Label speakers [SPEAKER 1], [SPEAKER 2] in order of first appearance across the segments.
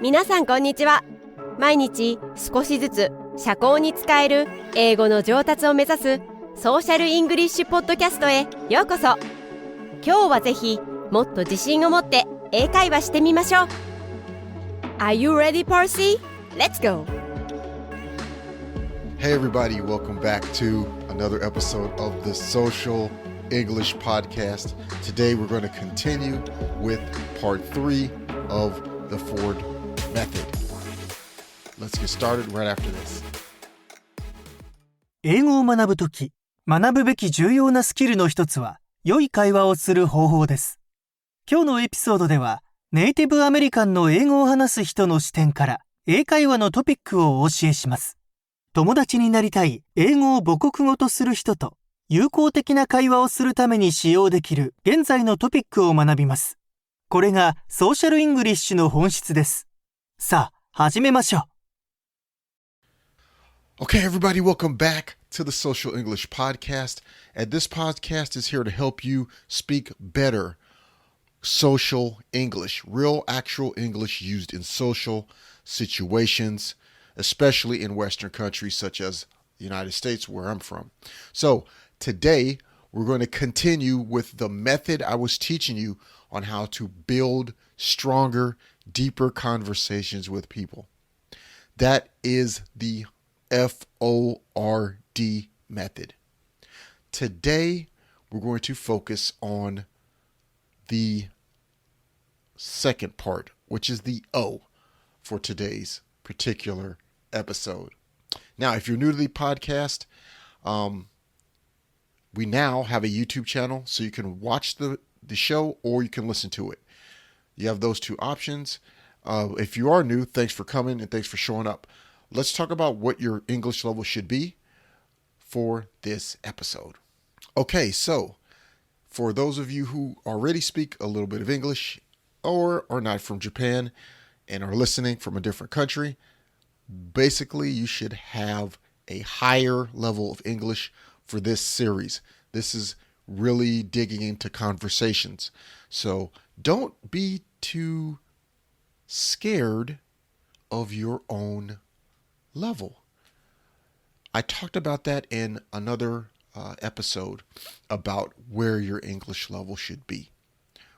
[SPEAKER 1] 皆さんこんにちは。毎日少しずつ社交に使える英語の上達を目指すソーシャルイングリッシュポッドキャストへようこそ。今日はぜひもっと自信を持って英会話してみましょう。 Are you ready, Percy? Let's go!
[SPEAKER 2] Hey everybody, welcome back to another episode of the Social English Podcast. Today we're going to continue with part 3 of the FORD method. Let's get started right after this.
[SPEAKER 3] 英語を学ぶとき、学ぶべき重要なスキルの一つは、良い会話をする方法です。今日のエピソードでは、ネイティブアメリカンの英語を話す人の視点から、英会話のトピックをお教えします。友達になりたい英語を母国語とする人と、有効的な会話をするために使用できる現在のトピックを学びます。これがソーシャルイングリッシュの本質です。さあ、始めましょう。
[SPEAKER 2] Okay, everybody, welcome back to the Social English Podcast. And this podcast is here to help you speak better social English, real actual English used in social situations, especially in Western countries such as the United States, where I'm from. So today, we're going to continue with the method I was teaching you on how to build stronger, deeper conversations with people. That is the FORD method. Today, we're going to focus on the second part, which is the O for today's particular episode. Now, if you're new to the podcast, we now have a YouTube channel, so you can watch the show or you can listen to it. You have those two options. If you are new, thanks for coming and thanks for showing up. Let's talk about what your English level should be for this episode. Okay, so for those of you who already speak a little bit of English or are not from Japan and are listening from a different country, basically you should have a higher level of English for this series. This is really digging into conversations. So don't be too scared of your own level. I talked about that in another episode about where your English level should be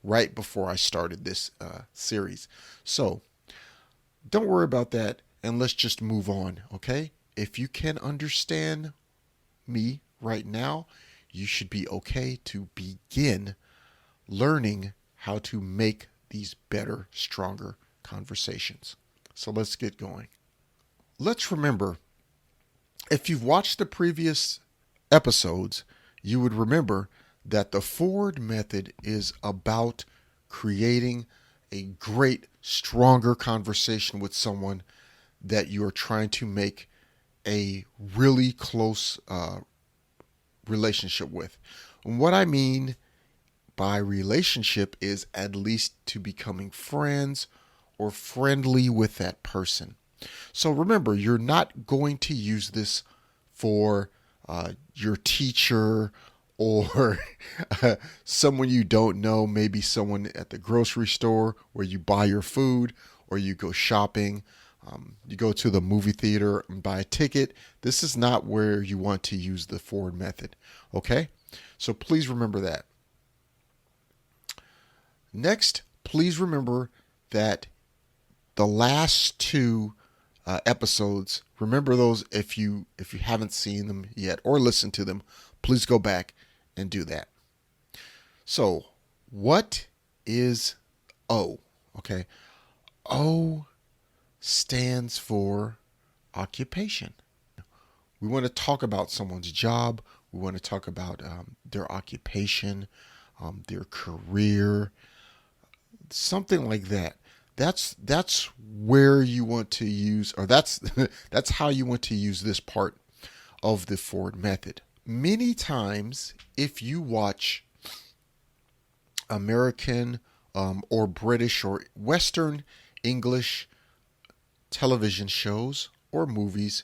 [SPEAKER 2] right before I started this series. So don't worry about that and let's just move on, okay? If you can understand me right now, you should be okay to begin learning how to make these better, stronger conversations. So let's get going. Let's remember, if you've watched the previous episodes, you would remember that the FORD method is about creating a great, stronger conversation with someone that you are trying to make a really close relationship with. And what I mean by relationship is at least to becoming friends or friendly with that person. So remember, you're not going to use this for your teacher or someone you don't know, maybe someone at the grocery store where you buy your food or you go shopping. You go to the movie theater and buy a ticket. This is not where you want to use the FORD method. Okay? So please remember that. Next, please remember that the last two episodes, remember those if you haven't seen them yet or listened to them, please go back and do that. So, what is O? Okay? O stands for occupation. We want to talk about someone's job. We want to talk about their occupation, their career, something like that. That's where you want to use, or that's how you want to use this part of the FORD method. Many times, if you watch American or British or Western English television shows or movies,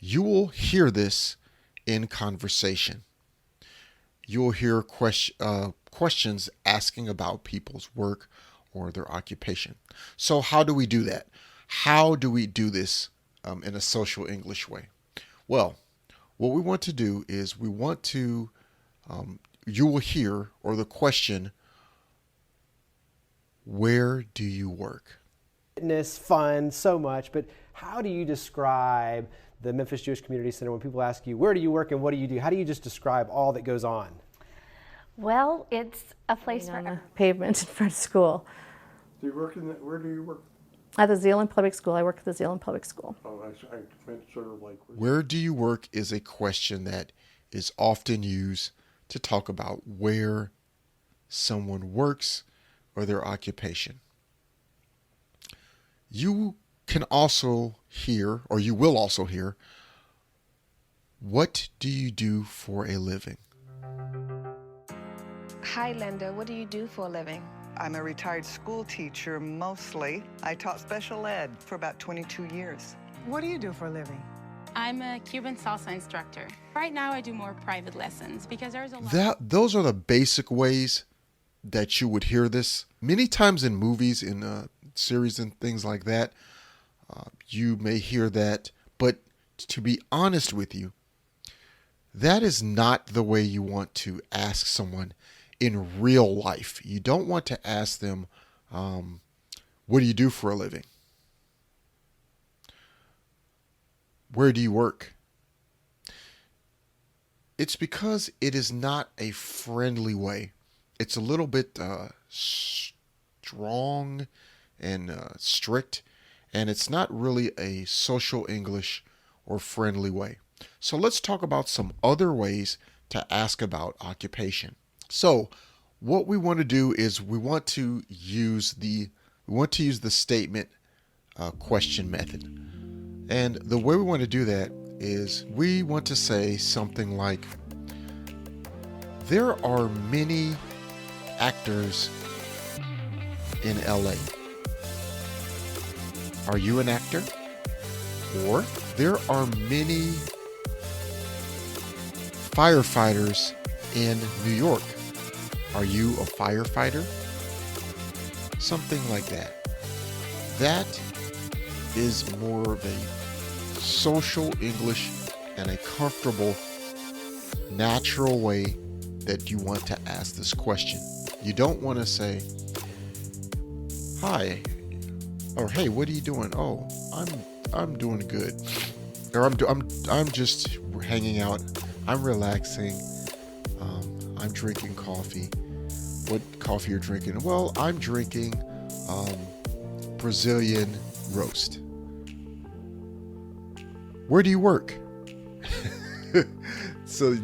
[SPEAKER 2] you will hear this in conversation. You'll hear questions asking about people's work or their occupation. So how do we do that? How do we do this in a social English way? Well, what we want to do is we want to, you will hear, or the question, where do you work?
[SPEAKER 4] Fitness, fun, so much, but how do you describe the Memphis Jewish Community Center when people ask you, where do you work and what do you do? How do you just describe all that goes on?
[SPEAKER 5] Well, it's a place
[SPEAKER 6] on
[SPEAKER 5] for
[SPEAKER 6] the pavement in front of school.
[SPEAKER 7] Do you work where do you work?
[SPEAKER 6] At the Zeeland Public School. I work at the Zeeland Public School.
[SPEAKER 7] Oh, I meant sort of like...
[SPEAKER 2] Where do you work is a question that is often used to talk about where someone works or their occupation. You can also hear, or you will also hear, what do you do for a living?
[SPEAKER 8] Hi, Linda. What do you do for a living?
[SPEAKER 9] I'm a retired school teacher, mostly. I taught special ed for about 22 years.
[SPEAKER 10] What do you do for a living?
[SPEAKER 11] I'm a Cuban salsa instructor. Right now, I do more private lessons because there's a lot.
[SPEAKER 2] Those are the basic ways that you would hear this. Many times in movies, in series and things like that, you may hear that. But to be honest with you, that is not the way you want to ask someone in real life. You don't want to ask them, what do you do for a living? Where do you work? It's because it is not a friendly way. It's a little bit strong and strict, and it's not really a social English or friendly way. So let's talk about some other ways to ask about occupation. So what we want to do is we want to use the statement question method. And the way we want to do that is we want to say something like, there are many actors in LA. Are you an actor? Or there are many firefighters in New York. Are you a firefighter? Something like that. That is more of a social English and a comfortable, natural way that you want to ask this question. You don't want to say, hi, or hey, what are you doing? Oh, I'm doing good. Or I'm just hanging out. I'm relaxing. I'm drinking coffee. What coffee you're drinking? Well, I'm drinking Brazilian roast. Where do you work? So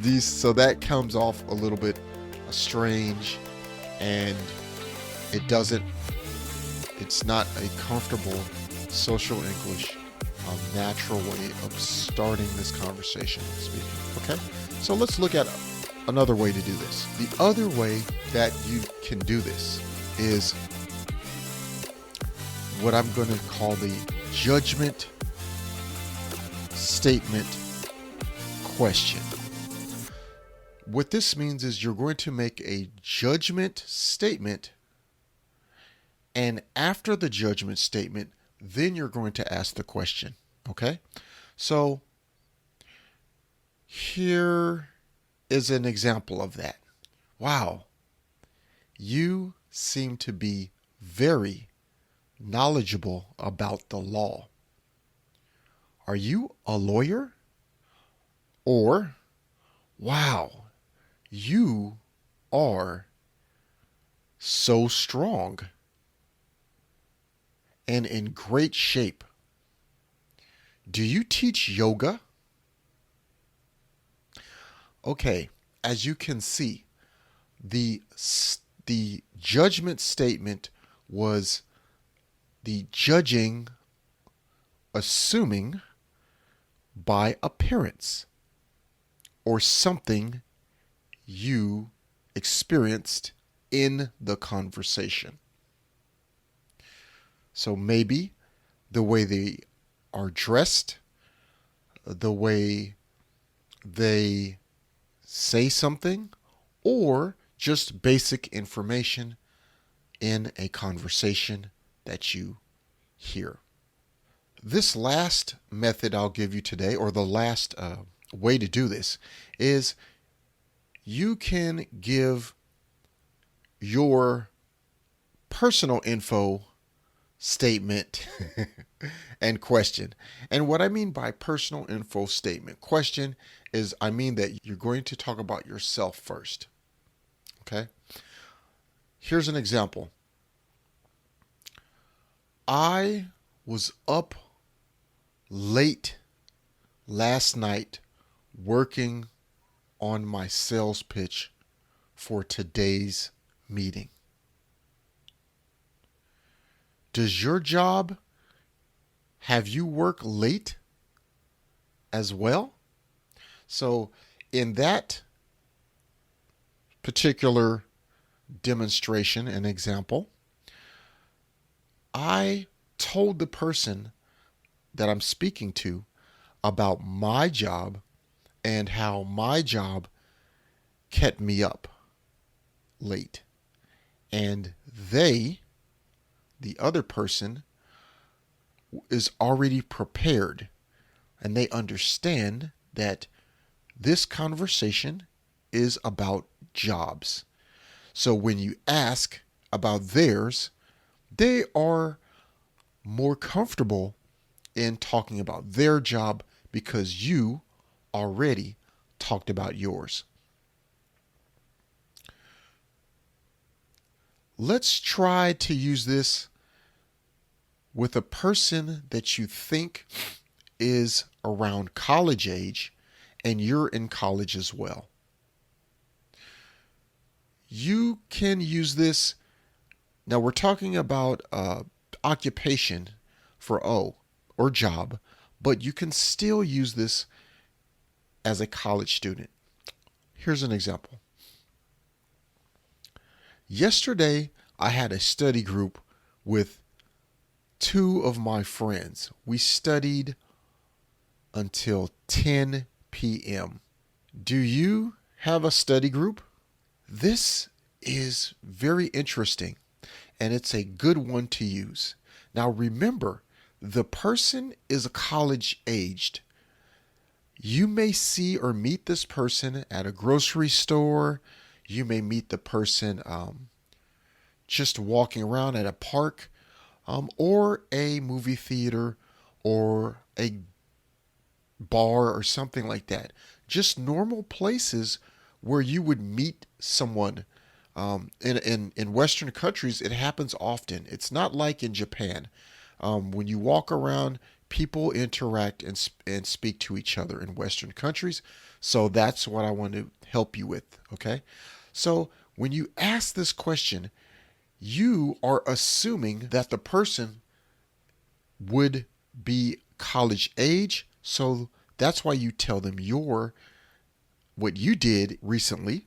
[SPEAKER 2] that comes off a little bit strange, and it's not a comfortable social English natural way of starting this conversation and speaking. Okay, so let's look at another way to do this. The other way that you can do this is what I'm going to call the judgment statement question. What this means is you're going to make a judgment statement, and after the judgment statement, then you're going to ask the question. Okay? So here is an example of that. Wow, you seem to be very knowledgeable about the law. Are you a lawyer? Or, wow, you are so strong and in great shape. Do you teach yoga? Okay, as you can see, the judgment statement was the judging, assuming by appearance or something you experienced in the conversation. So maybe the way they are dressed, the way they say something, or just basic information in a conversation that you hear. This last method I'll give you today, or the last way to do this, is you can give your personal info statement and question. And what I mean by personal info statement question is I mean that you're going to talk about yourself first. Okay? Here's an example. I was up late last night working on my sales pitch for today's meeting. Does your job have you work late as well? So in that particular demonstration and example, I told the person that I'm speaking to about my job and how my job kept me up late. And they, the other person, is already prepared, and they understand that this conversation is about jobs. So when you ask about theirs, they are more comfortable in talking about their job because you already talked about yours. Let's try to use this with a person that you think is around college age and you're in college as well. You can use this. Now we're talking about occupation for O or job, but you can still use this as a college student. Here's an example. Yesterday, I had a study group with two of my friends. We studied until 10 p.m. Do you have a study group? This is very interesting, and it's a good one to use. Now remember, the person is college aged. You may see or meet this person at a grocery store. You may meet the person just walking around at a park or a movie theater or a bar or something like that. Just normal places where you would meet someone. In Western countries, it happens often. It's not like in Japan. When you walk around, people interact and speak to each other in Western countries. So that's what I want to help you with, okay? So when you ask this question, you are assuming that the person would be college age. So that's why you tell them what you did recently.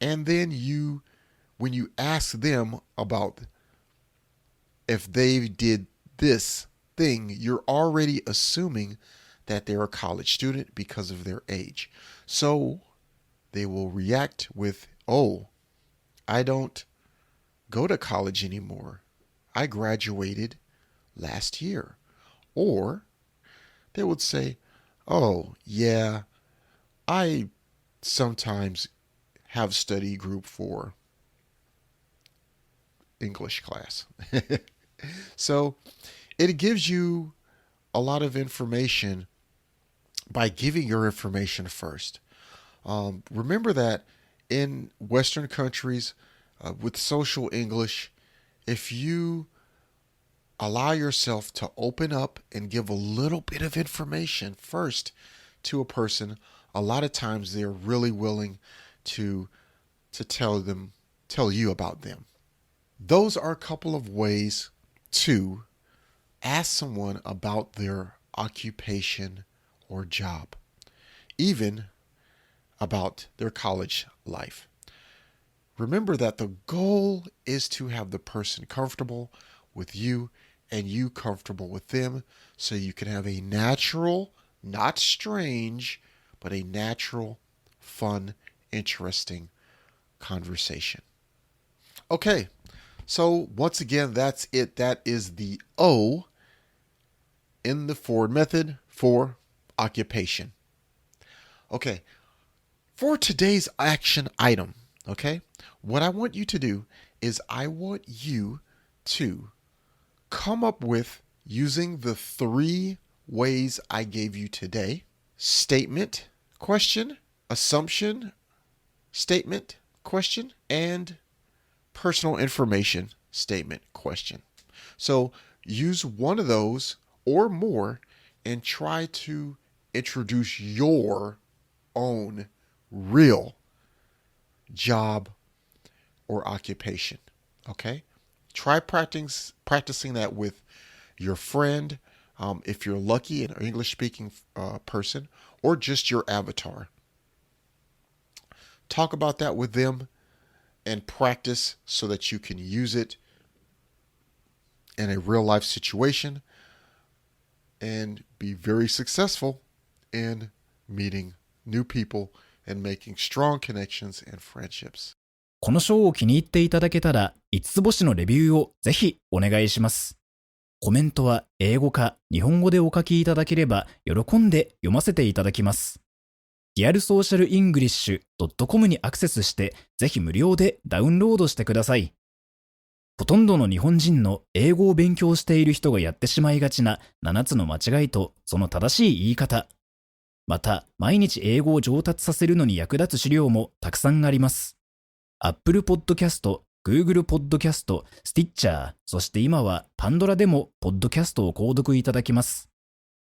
[SPEAKER 2] And then when you ask them about if they did this thing, you're already assuming that they're a college student because of their age. So they will react with, oh, I don't go to college anymore. I graduated last year. Or they would say, oh, yeah, I sometimes have study group for English class. So it gives you a lot of information by giving your information first. Remember that in Western countries with social English, if you allow yourself to open up and give a little bit of information first to a person, a lot of times they're really willing to tell you about them. Those are a couple of ways to ask someone about their occupation or job, even about their college life. Remember that the goal is to have the person comfortable with you and you comfortable with them, so you can have a natural, not strange, but a natural, fun, interesting conversation. Okay, So once again, that's it. That is the O in the FORD method for occupation. Okay, for today's action item, okay, what I want you to do is I want you to come up with, using the 3 ways I gave you today: statement, question, assumption, statement, question, and personal information statement, question. So use one of those or more and try to introduce your own real job or occupation. Okay? Try practicing that with your friend, if you're lucky, an English-speaking person, or just your avatar. Talk about that with them and practice so that you can use it in a real-life situation and be very successful in meeting new people and making strong connections and friendships.
[SPEAKER 10] この章を気に入っていただけたら、5つ星のレビューをぜひお願いします。コメントは英語か日本語でお書きいただければ喜んで読ませていただきます。リアルソーシャルイングリッシュ .com にアクセスしてぜひ無料でダウンロードしてください。ほとんどの日本人の英語を勉強している人がやってしまいがちな7つの間違いとその正しい言い方。また、毎日英語を上達させるのに役立つ資料もたくさんあります。Apple Podcast、Google Podcast、Stitcher、そして今はパンドラでもポッドキャストを購読いただきます。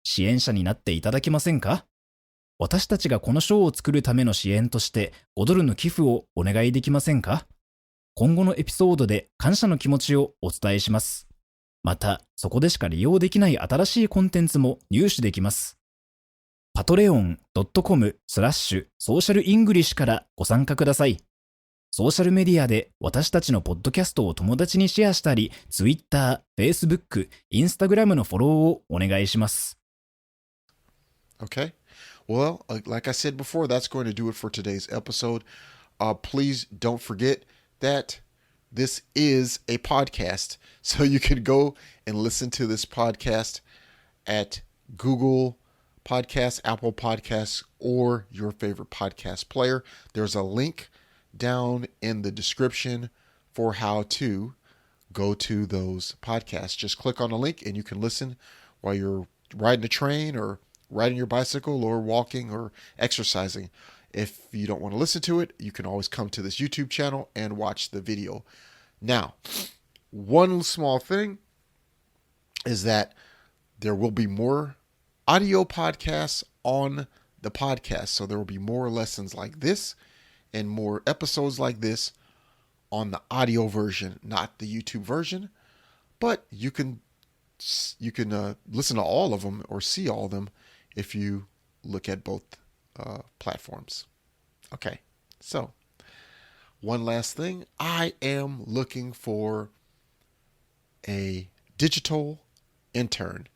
[SPEAKER 10] 支援者になっていただけませんか？私たちがこの章を作るための支援として$5の寄付をお願いできませんか？今後のエピソードで感謝の気持ちをお伝えします。また、そこでしか利用できない新しいコンテンツも入手できます。patreon.com/socialenglish からご参加ください。ソーシャルメディアで私たちのポッドキャストを友達にシェアしたり、Twitter、Facebook、Instagram のフォローをお願いします。
[SPEAKER 2] Okay. Well, like I said before, that's going to do it for today's episode. Please don't forget that this is a podcast, so you can go and listen to this podcast at Google Podcasts, Apple Podcasts, or your favorite podcast player. There's a link down in the description for how to go to those podcasts. Just click on the link and you can listen while you're riding a train or riding your bicycle or walking or exercising. If you don't want to listen to it, you can always come to this YouTube channel and watch the video. Now, one small thing is that there will be more audio podcasts on the podcast. So there will be more lessons like this and more episodes like this on the audio version, not the YouTube version. But you can listen to all of them or see all of them if you look at both platforms. Okay, so one last thing. I am looking for a digital intern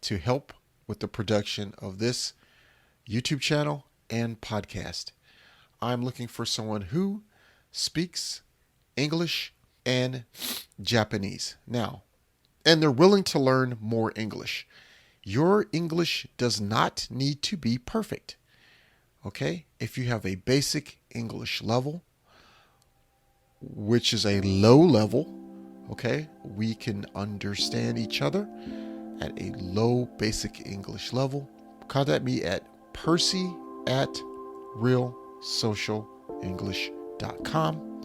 [SPEAKER 2] to help with the production of this YouTube channel and podcast. I'm looking for someone who speaks English and Japanese. Now, and they're willing to learn more English. Your English does not need to be perfect. Okay? If you have a basic English level, which is a low level, okay, we can understand each other at a low basic English level. Contact me at Percy@realsocialenglish.com.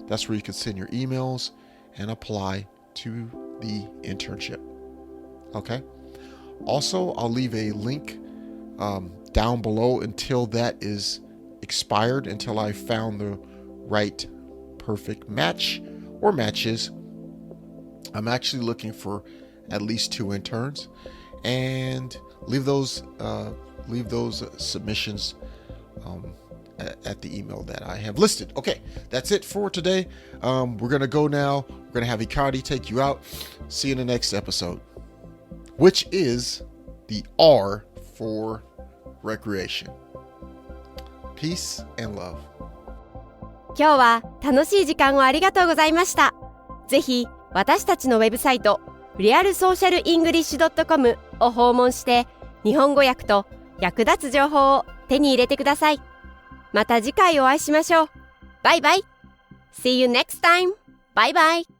[SPEAKER 2] That's where you can send your emails and apply to the internship. Okay? Also, I'll leave a link down below until that is expired, until I found the right perfect match or matches. I'm actually looking for at least 2 interns, and leave those submissions at the email that I have listed. Okay, that's it for today. We're gonna go now. We're gonna have Ikari take you out. See you in the next episode, which is the R for recreation. Peace and love.
[SPEAKER 1] 今日は楽しい時間をありがとうございました。ぜひ私たちのウェブサイトrealsocialenglish.com を訪問して日本語訳と役立つ情報を手に入れてください。また次回お会いしましょう。バイバイ。See you next time. Bye bye.